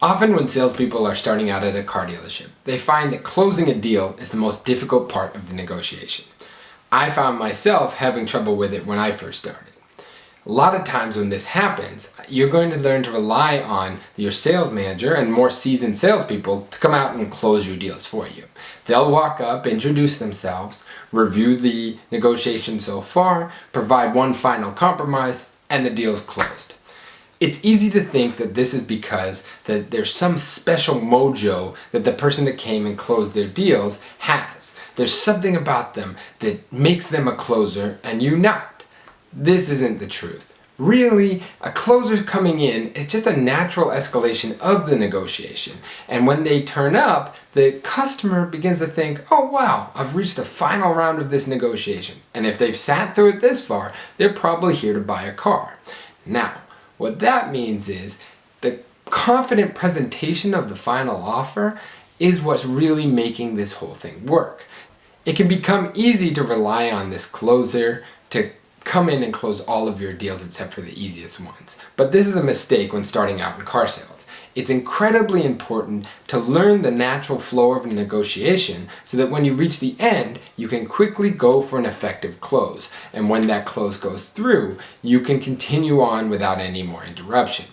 Often when salespeople are starting out at a car dealership, they find that closing a deal is the most difficult part of the negotiation. I found myself having trouble with it when I first started. A lot of times when this happens, you're going to learn to rely on your sales manager and more seasoned salespeople to come out and close your deals for you. They'll walk up, introduce themselves, review the negotiation so far, provide one final compromise, and the deal's closed. It's easy to think that this is because that there's some special mojo that the person that came and closed their deals has. There's something about them that makes them a closer and you not. This isn't the truth. Really, a closer coming in is just a natural escalation of the negotiation. And when they turn up, the customer begins to think, oh wow, I've reached the final round of this negotiation. And if they've sat through it this far, they're probably here to buy a car. Now, what that means is the confident presentation of the final offer is what's really making this whole thing work. It can become easy to rely on this closer to come in and close all of your deals except for the easiest ones. But this is a mistake when starting out in car sales. It's incredibly important to learn the natural flow of a negotiation so that when you reach the end, you can quickly go for an effective close. And when that close goes through, you can continue on without any more interruption.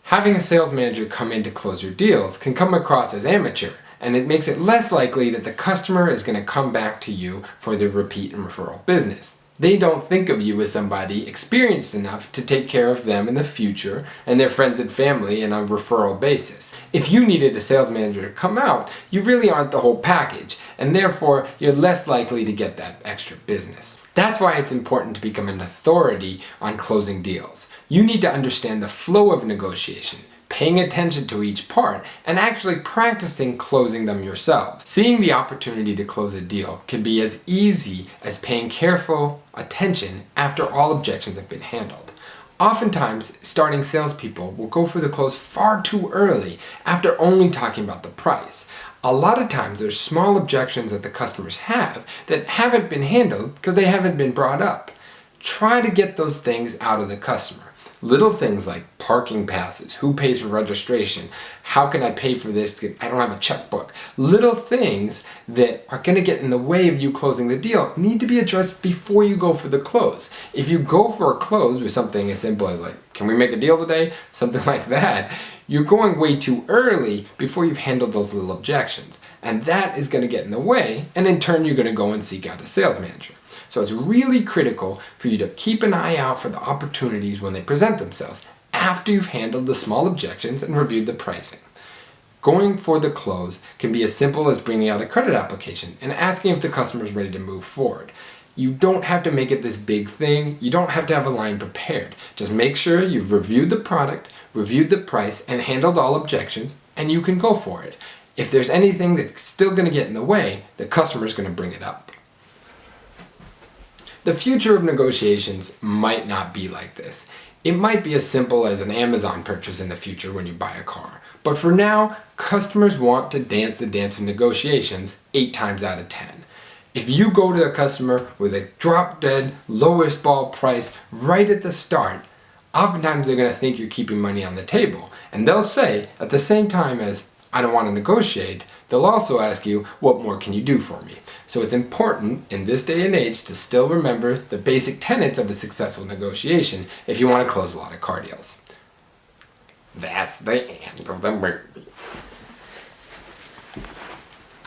Having a sales manager come in to close your deals can come across as amateur, and it makes it less likely that the customer is going to come back to you for their repeat and referral business. They don't think of you as somebody experienced enough to take care of them in the future and their friends and family on a referral basis. If you needed a sales manager to come out, you really aren't the whole package, and therefore you're less likely to get that extra business. That's why it's important to become an authority on closing deals. You need to understand the flow of negotiation, paying attention to each part, and actually practicing closing them yourselves. Seeing the opportunity to close a deal can be as easy as paying careful attention after all objections have been handled. Oftentimes, starting salespeople will go for the close far too early after only talking about the price. A lot of times there's small objections that the customers have that haven't been handled because they haven't been brought up. Try to get those things out of the customer. Little things like parking passes, who pays for registration, how can I pay for this, I don't have a checkbook. Little things that are going to get in the way of you closing the deal need to be addressed before you go for the close. If you go for a close with something as simple as like, can we make a deal today? Something like that, you're going way too early before you've handled those little objections. And that is going to get in the way, and in turn you're going to go and seek out a sales manager. So it's really critical for you to keep an eye out for the opportunities when they present themselves after you've handled the small objections and reviewed the pricing. Going for the close can be as simple as bringing out a credit application and asking if the customer is ready to move forward. You don't have to make it this big thing. You don't have to have a line prepared. Just make sure you've reviewed the product, reviewed the price, and handled all objections, and you can go for it. If there's anything that's still going to get in the way, the customer's going to bring it up. The future of negotiations might not be like this. It might be as simple as an Amazon purchase in the future when you buy a car. But for now, customers want to dance the dance of negotiations 8 times out of 10. If you go to a customer with a drop-dead, lowest ball price right at the start, oftentimes they're going to think you're keeping money on the table. And they'll say, at the same time as, I don't want to negotiate, they'll also ask you, what more can you do for me? So it's important in this day and age to still remember the basic tenets of a successful negotiation if you want to close a lot of car deals. That's the end of the movie.